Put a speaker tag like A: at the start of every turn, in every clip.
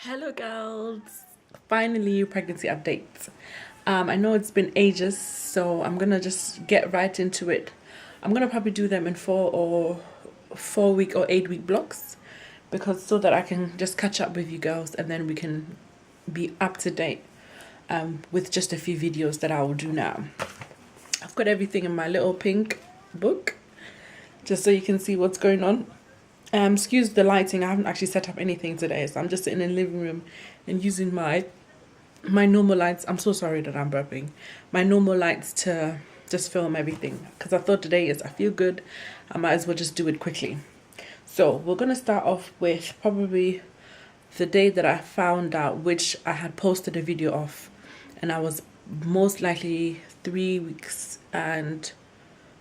A: Hello, girls. Finally, pregnancy updates. I know it's been ages, so I'm gonna just get right into it. I'm gonna probably do them in 4 week or 8 week blocks because so that I can just catch up with you girls and then we can be up to date with just a few videos that I will do now. I've got everything in my little pink book just so you can see what's going on. Excuse the lighting. I haven't actually set up anything today, so I'm just sitting in the living room and using my normal lights. I'm so sorry that I'm burping. My normal lights to just film everything because I thought today I feel good. I might as well just do it quickly. So we're gonna start off with probably the day that I found out, which I had posted a video of, and I was most likely 3 weeks and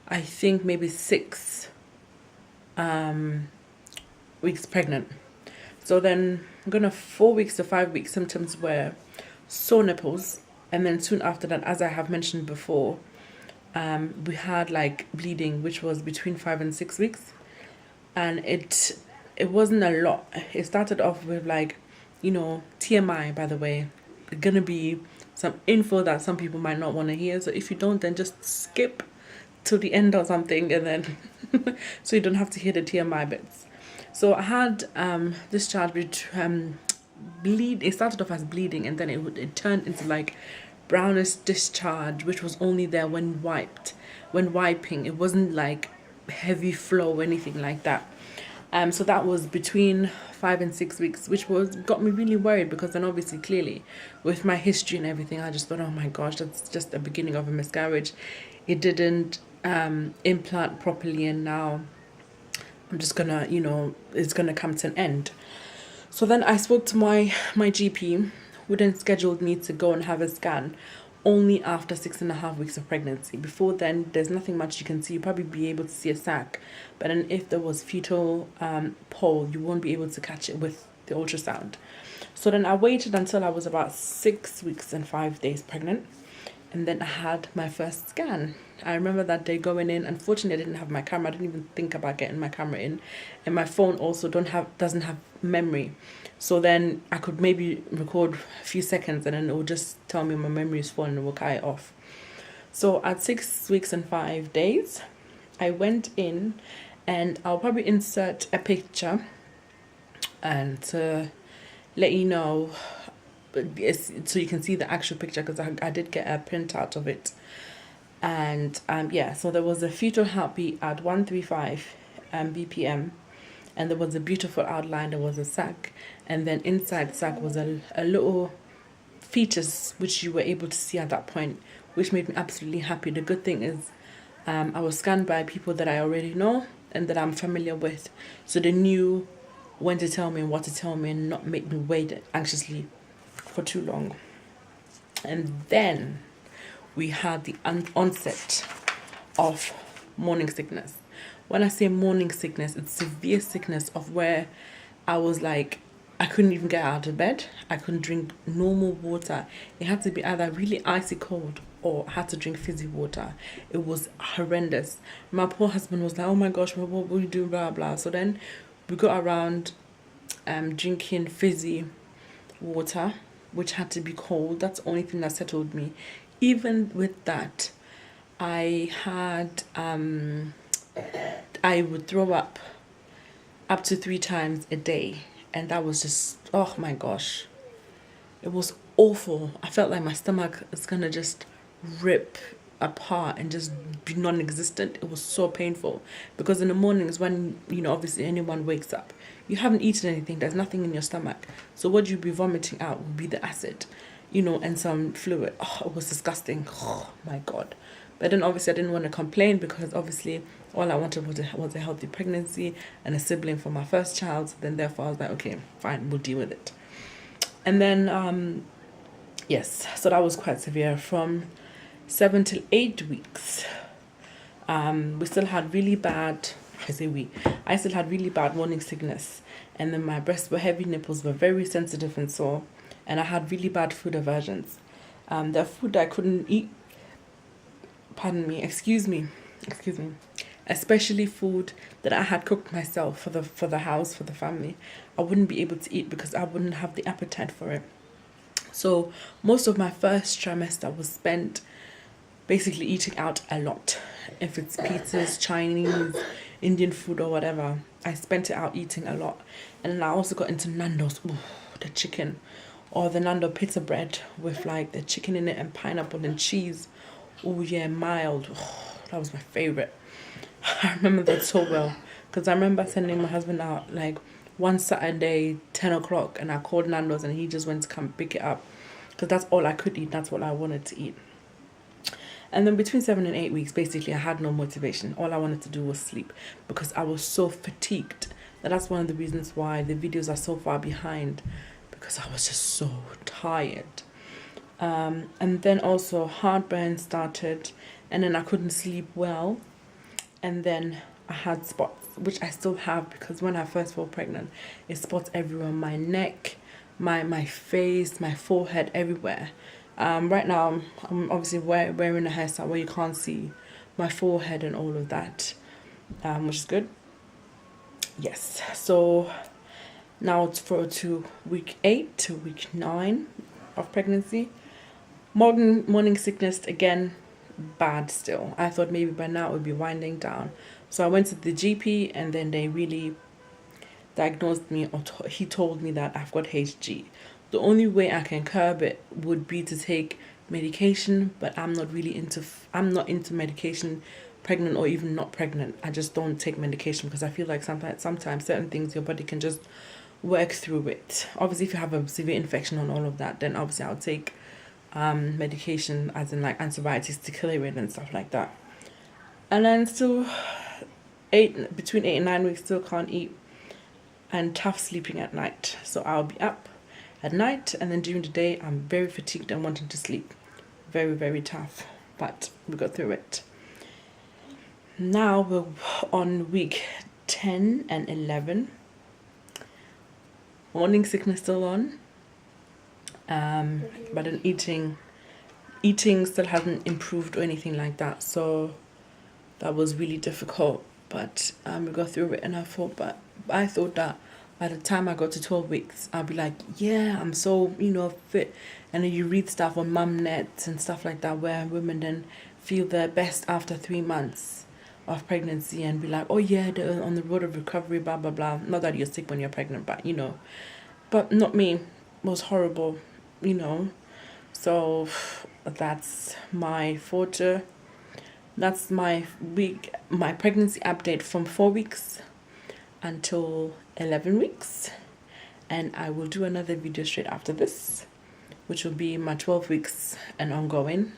A: I think maybe 6 weeks pregnant. So then I'm gonna 4 weeks to 5 weeks symptoms were sore nipples, and then soon after that, as I have mentioned before, we had like bleeding, which was between 5 and 6 weeks, and it wasn't a lot. It started off with like, TMI, by the way, gonna be some info that some people might not want to hear. So if you don't, then just skip to the end or something, and then so you don't have to hear the TMI bits. So I had this child with bleed. It started off as bleeding, and then it turned into like brownish discharge, which was only there when wiping. It wasn't like heavy flow or anything like that. So that was between 5 and 6 weeks, which got me really worried because then obviously clearly with my history and everything, I just thought, oh my gosh, that's just the beginning of a miscarriage. It didn't implant properly, and now I'm just gonna, it's gonna come to an end. So then I spoke to my GP, who then scheduled me to go and have a scan only after 6.5 weeks of pregnancy. Before then, there's nothing much you can see. You'll probably be able to see a sac, but then if there was fetal pole, you won't be able to catch it with the ultrasound. So then I waited until I was about 6 weeks and 5 days pregnant, and then I had my first scan. I remember that day going in. Unfortunately, I didn't have my camera. I didn't even think about getting my camera in, and my phone also doesn't have memory. So then I could maybe record a few seconds, and then it will just tell me my memory is full, and it will cut it off. So at 6 weeks and 5 days, I went in, and I'll probably insert a picture and to let you know, so you can see the actual picture, because I did get a printout of it. And so there was a fetal heartbeat at 135 BPM, and there was a beautiful outline. There was a sac, and then inside the sac was a little fetus, which you were able to see at that point, which made me absolutely happy. The good thing is I was scanned by people that I already know and that I'm familiar with, so they knew when to tell me and what to tell me and not make me wait anxiously for too long. And then we had the onset of morning sickness. When I say morning sickness, it's severe sickness of where I was like, I couldn't even get out of bed. I couldn't drink normal water. It had to be either really icy cold or I had to drink fizzy water. It was horrendous. My poor husband was like, oh my gosh, what will you do, blah, blah. So then we got around drinking fizzy water, which had to be cold. That's the only thing that settled me. Even with that, I had I would throw up to 3 times a day, and that was just, oh my gosh, it was awful. I felt like my stomach is gonna just rip apart and just be non-existent. It was so painful because in the mornings when obviously anyone wakes up, you haven't eaten anything, there's nothing in your stomach, so what you'd be vomiting out would be the acid, and some fluid. Oh, it was disgusting. Oh my god. But then obviously I didn't want to complain because obviously all I wanted was a healthy pregnancy and a sibling for my first child. So then therefore I was like, okay, fine, we'll deal with it. And then yes, so that was quite severe. From 7 till 8 weeks, we still had really bad, I still had really bad morning sickness, and then my breasts were heavy, nipples were very sensitive and sore, and I had really bad food aversions. The food I couldn't eat, excuse me, especially food that I had cooked myself for the house, for the family. I wouldn't be able to eat because I wouldn't have the appetite for it. So most of my first trimester was spent basically eating out a lot. If it's pizzas, Chinese, Indian food or whatever, I spent it out eating a lot. And then I also got into Nando's. Ooh, the chicken, or the Nando pizza bread with like the chicken in it and pineapple and cheese. Oh yeah, mild. Oh, that was my favorite. I remember that so well because I remember sending my husband out like one Saturday 10 o'clock, and I called Nando's and he just went to come pick it up because that's all I could eat. That's what I wanted to eat. And then between 7 and 8 weeks, basically I had no motivation. All I wanted to do was sleep because I was so fatigued. That's one of the reasons why the videos are so far behind, because I was just so tired. And then also heartburn started, and then I couldn't sleep well, and then I had spots, which I still have because when I first fell pregnant, it spots everywhere, my neck, my face, my forehead, everywhere. Right now I'm obviously wearing a hairstyle where you can't see my forehead and all of that, which is good. Yes, so now it's to week 8 to week 9 of pregnancy. Morning sickness again, bad still. I thought maybe by now it would be winding down. So I went to the GP and then they really diagnosed me, or he told me that I've got HG. The only way I can curb it would be to take medication, but I'm not into medication, pregnant or even not pregnant. I just don't take medication because I feel like sometimes certain things your body can just work through it. Obviously, if you have a severe infection and all of that, then obviously I'll take medication, as in like antibiotics to clear it and stuff like that. And then still between 8 and 9 weeks, still can't eat, and tough sleeping at night. So I'll be up at night, and then during the day I'm very fatigued and wanting to sleep. Very, very tough, but we got through it. Now we're on week 10 and 11. Morning sickness still on, but then eating still hasn't improved or anything like that. So that was really difficult, but we got through it. And I thought that by the time I got to 12 weeks, I'll be like, yeah, I'm so, fit. And then you read stuff on Mumnet and stuff like that, where women then feel their best after 3 months of pregnancy and be like, oh yeah, they're on the road of recovery, blah, blah, blah. Not that you're sick when you're pregnant, but, but not me. It was horrible, So that's my photo. That's my pregnancy update from 4 weeks until 11 weeks. And I will do another video straight after this, which will be my 12 weeks and ongoing.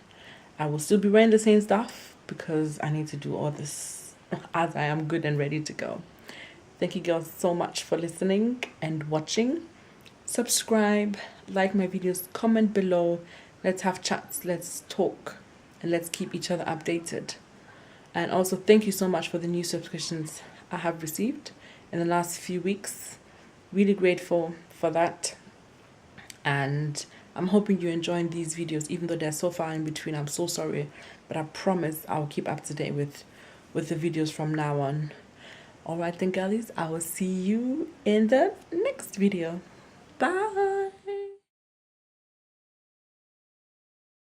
A: I will still be wearing the same stuff because I need to do all this as I am good and ready to go. Thank you girls so much for listening and watching. Subscribe, like my videos, comment below. Let's have chats, let's talk, and let's keep each other updated. And also thank you so much for the new subscriptions I have received in the last few weeks. Really grateful for that. And I'm hoping you're enjoying these videos, even though they're so far in between. I'm so sorry, but I promise I'll keep up to date with the videos from now on. Alright then girlies, I will see you in the next video. Bye.